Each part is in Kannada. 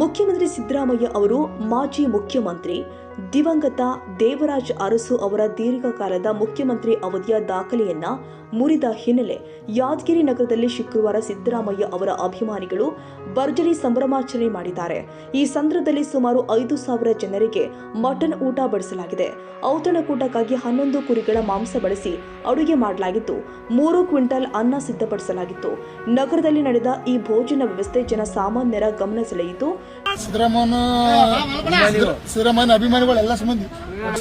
ಮುಖ್ಯಮಂತ್ರಿ ಸಿದ್ದರಾಮಯ್ಯ ಅವರು ಮಾಜಿ ಮುಖ್ಯಮಂತ್ರಿ ದಿವಂಗತ ದೇವರಾಜ್ ಅರಸು ಅವರ ದೀರ್ಘಕಾಲದ ಮುಖ್ಯಮಂತ್ರಿ ಅವಧಿಯ ದಾಖಲೆಯನ್ನ ಮುರಿದ ಹಿನ್ನೆಲೆ ಯಾದಗಿರಿ ನಗರದಲ್ಲಿ ಶುಕ್ರವಾರ ಸಿದ್ದರಾಮಯ್ಯ ಅವರ ಅಭಿಮಾನಿಗಳು ಭರ್ಜರಿ ಸಂಭ್ರಮಾಚರಣೆ ಮಾಡಿದ್ದಾರೆ. ಈ ಸಂದರ್ಭದಲ್ಲಿ ಸುಮಾರು 5,000 ಜನರಿಗೆ ಮಟನ್ ಊಟ ಬಡಿಸಲಾಗಿದೆ. ಔತಣಕೂಟಕ್ಕಾಗಿ 11 ಕುರಿಗಳ ಮಾಂಸ ಬಳಸಿ ಅಡುಗೆ ಮಾಡಲಾಗಿದ್ದು 3 ಕ್ವಿಂಟಲ್ ಅನ್ನ ಸಿದ್ಧಪಡಿಸಲಾಗಿತ್ತು. ನಗರದಲ್ಲಿ ನಡೆದ ಈ ಭೋಜನ ವ್ಯವಸ್ಥೆ ಜನಸಾಮಾನ್ಯರ ಗಮನ ಸೆಳೆಯಿತು. ಸಿದ್ದರಾಮಯ್ಯ ಅಭಿಮಾನಿಗಳು ಎಲ್ಲ ಸಂಬಂಧಿ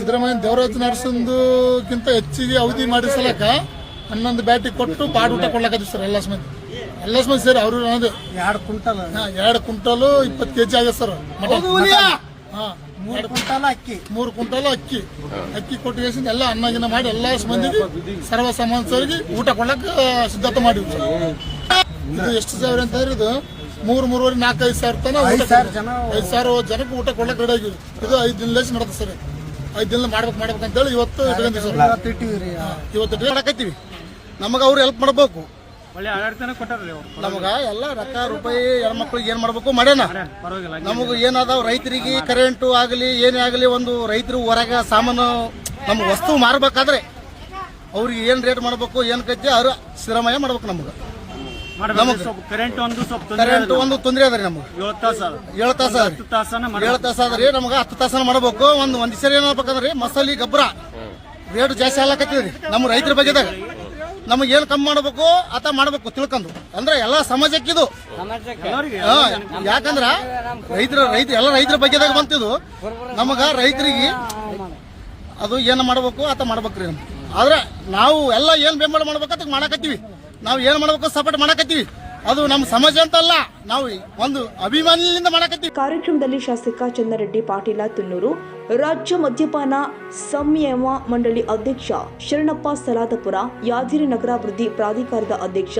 ಸಿದ್ದರಾಮಯ್ಯ ದೇವರಾಜ ಅರಸಂದುಕ್ಕಿಂತ ಹೆಚ್ಚಿಗೆ ಅವಧಿ ಮಾಡಿಸಲಕ 11 ಬ್ಯಾಟಿ ಕೊಟ್ಟು ಪಾಡ್ ಊಟ ಕೊಡ್ಲಾಕತ್ತೀವಿ ಸರ್. ಎಲ್ಲ ಸಂಬಂಧಿ ಸೇರಿ ಅವರು 2 ಕ್ವಿಂಟಲ್ 20 ಕೆಜಿ ಆಗಿದೆ ಸರ್. 3 ಕ್ವಿಂಟಲ್ ಅಕ್ಕಿ ಕೊಟ್ಟು ಎಲ್ಲ ಅನ್ನಗಿನ ಮಾಡಿ ಎಲ್ಲ ಮಂದಿಗೆ ಸರ್ವ ಸಮಾಜರಿಗೆ ಊಟ ಕೊಡ್ಲಕ್ಕ ಸಿದ್ಧತೆ ಮಾಡಿವಿ ಸರ್. ಇದು ಎಷ್ಟು ಸಾವಿರ ಅಂತ ಹೇಳಿದ್ರೆ ಇದು 3,500 4,500 ತನ 5,000 ಜನಕ್ಕೆ ಊಟ ಕೊಡ್ಲಕ್ಕೆ ರೆಡಿ ಆಗಿವಿ. ಇದು 5 ದಿನ ನಡೆದ ಸರ್. 5 ದಿನ ಮಾಡ್ಬೇಕಂತೇಳಿ ಇವತ್ತು ಮಾಡಕತ್ತೀವಿ. ನಮಗ ಅವ್ರು ಹೆಲ್ಪ್ ಮಾಡಬೇಕು. ನಮಗ ಎಲ್ಲ ರೊಕ್ಕ ರೂಪಾಯಿ ಹೆಣ್ಮಕ್ಳಿಗೆ ಏನ್ ಮಾಡ್ಬೇಕು ಮಾಡ್ಯಾನ. ನಮಗ ಏನಾದಾವ್ ರೈತರಿಗೆ ಕರೆಂಟು ಆಗಲಿ ಏನೇ ಆಗಲಿ ಒಂದು ರೈತರು ಹೊರಗ ಸಾಮಾನು ನಮ್ಗೆ ವಸ್ತು ಮಾರಬೇಕಾದ್ರೆ ಅವ್ರಿಗೆ ಏನ್ ರೇಟ್ ಮಾಡ್ಬೇಕು ಏನ್ ಕಜ್ಜಿ ಅವ್ರು ಸಿದ್ದರಾಮಯ್ಯ ಮಾಡ್ಬೇಕು. ನಮಗ ಕರೆಂಟ್ ಒಂದು ತೊಂದರೆ ಅದ್ರಿ. ನಮ್ಗೆ 7 ತಾಸ ಅದ್ರಿ. ನಮಗ 10 ತಾಸನ ಮಾಡ್ಬೇಕು. ಒಂದ್ ಸರಿ ಏನ್ಬೇಕಂದ್ರಿ ಮಸಾಲಿ ಗೊಬ್ಬರ ರೇಟ್ ಜಾಸ್ತಿ ಆಗ್ಲಕತ್ತೀವ್ರಿ. ನಮ್ಮ ರೈತರ ಬಗ್ಗೆದಾಗ ನಮಗ್ ಏನ್ ಕಮ್ಮಿ ಮಾಡ್ಬೇಕು ಆತ ಮಾಡ್ಬೇಕು ತಿಳ್ಕೊಂಡು ಅಂದ್ರೆ ಎಲ್ಲಾ ಸಮಾಜಕ್ಕೆ ಇದು. ಯಾಕಂದ್ರ ಎಲ್ಲ ರೈತರ ಬಗ್ಗೆದಾಗ ಬಂತಿದ್ದು ನಮಗ ರೈತರಿಗೆ ಅದು ಏನ್ ಮಾಡ್ಬೇಕು ಆತ ಮಾಡ್ಬೇಕ್ರಿ. ಆದ್ರೆ ನಾವು ಎಲ್ಲ ಏನ್ ಬೆಂಬಲ ಮಾಡ್ಬೇಕಂತ ಮಾಡಕತ್ತೀವಿ. ನಾವು ಏನ್ ಮಾಡ್ಬೇಕು ಸಪೋರ್ಟ್ ಮಾಡಕತ್ತೀವಿ. ಅದು ನಮ್ಮ ಸಮಾಜ ಅಂತಲ್ಲ, ನಾವು ಒಂದು ಅಭಿಮಾನಿಯಿಂದ ಮಾಡಕತ್ತೀವಿ. ಕಾರ್ಯಕ್ರಮದಲ್ಲಿ ಶಾಸಕ ಚಂದ್ರರೆಡ್ಡಿ ಪಾಟೀಲ ತುನ್ನೂರು, ರಾಜ್ಯ ಮದ್ಯಪಾನ ಸಂಯಮ ಮಂಡಳಿ ಅಧ್ಯಕ್ಷ ಶರಣಪ್ಪ ಸಲಾದಪುರ, ಯಾದಗಿರಿ ನಗರಾಭಿವೃದ್ಧಿ ಪ್ರಾಧಿಕಾರದ ಅಧ್ಯಕ್ಷ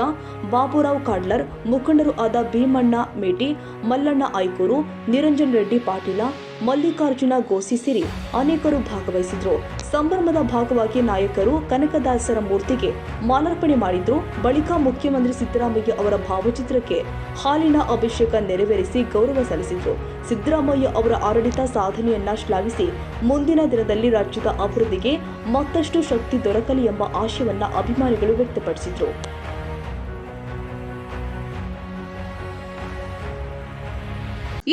ಬಾಬುರಾವ್ ಕಾಡ್ಲರ್, ಮುಖಂಡರು ಆದ ಭೀಮಣ್ಣ ಮೇಟಿ, ಮಲ್ಲಣ್ಣ ಐಕೂರು, ನಿರಂಜನ್ ರೆಡ್ಡಿ ಪಾಟೀಲ, ಮಲ್ಲಿಕಾರ್ಜುನ ಗೋಸಿ ಸೇರಿ ಅನೇಕರು ಭಾಗವಹಿಸಿದ್ರು. ಸಂಭ್ರಮದ ಭಾಗವಾಗಿ ನಾಯಕರು ಕನಕದಾಸರ ಮೂರ್ತಿಗೆ ಮಾಲಾರ್ಪಣೆ ಮಾಡಿದ್ರು. ಬಳಿಕ ಮುಖ್ಯಮಂತ್ರಿ ಸಿದ್ದರಾಮಯ್ಯ ಅವರ ಭಾವಚಿತ್ರಕ್ಕೆ ಹಾಲಿನ ಅಭಿಷೇಕ ನೆರವೇರಿಸಿ ಗೌರವ ಸಲ್ಲಿಸಿದ್ರು. ಸಿದ್ದರಾಮಯ್ಯ ಅವರ ಆಡಳಿತ ಸಾಧನೆಯನ್ನ ಶ್ಲಾಘಿಸಿ ಮುಂದಿನ ದಿನದಲ್ಲಿ ರಾಜ್ಯದ ಅಭಿವೃದ್ಧಿಗೆ ಮತ್ತಷ್ಟು ಶಕ್ತಿ ದೊರಕಲಿ ಎಂಬ ಆಶಯವನ್ನ ಅಭಿಮಾನಿಗಳು ವ್ಯಕ್ತಪಡಿಸಿದ್ರು.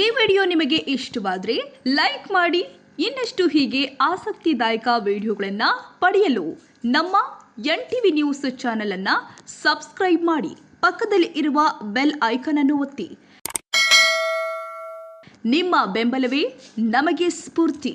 ಈ ವಿಡಿಯೋ ನಿಮಗೆ ಇಷ್ಟವಾದರೆ ಲೈಕ್ ಮಾಡಿ. ಇನ್ನಷ್ಟು ಹೀಗೆ ಆಸಕ್ತಿದಾಯಕ ವಿಡಿಯೋಗಳನ್ನು ಪಡೆಯಲು ನಮ್ಮ NTV ನ್ಯೂಸ್ ಚಾನೆಲ್ ಅನ್ನು ಸಬ್ಸ್ಕ್ರೈಬ್ ಮಾಡಿ. ಪಕ್ಕದಲ್ಲಿ ಇರುವ ಬೆಲ್ ಐಕಾನ್ ಅನ್ನು ಒತ್ತಿ. ನಿಮ್ಮ ಬೆಂಬಲವೇ ನಮಗೆ ಸ್ಫೂರ್ತಿ.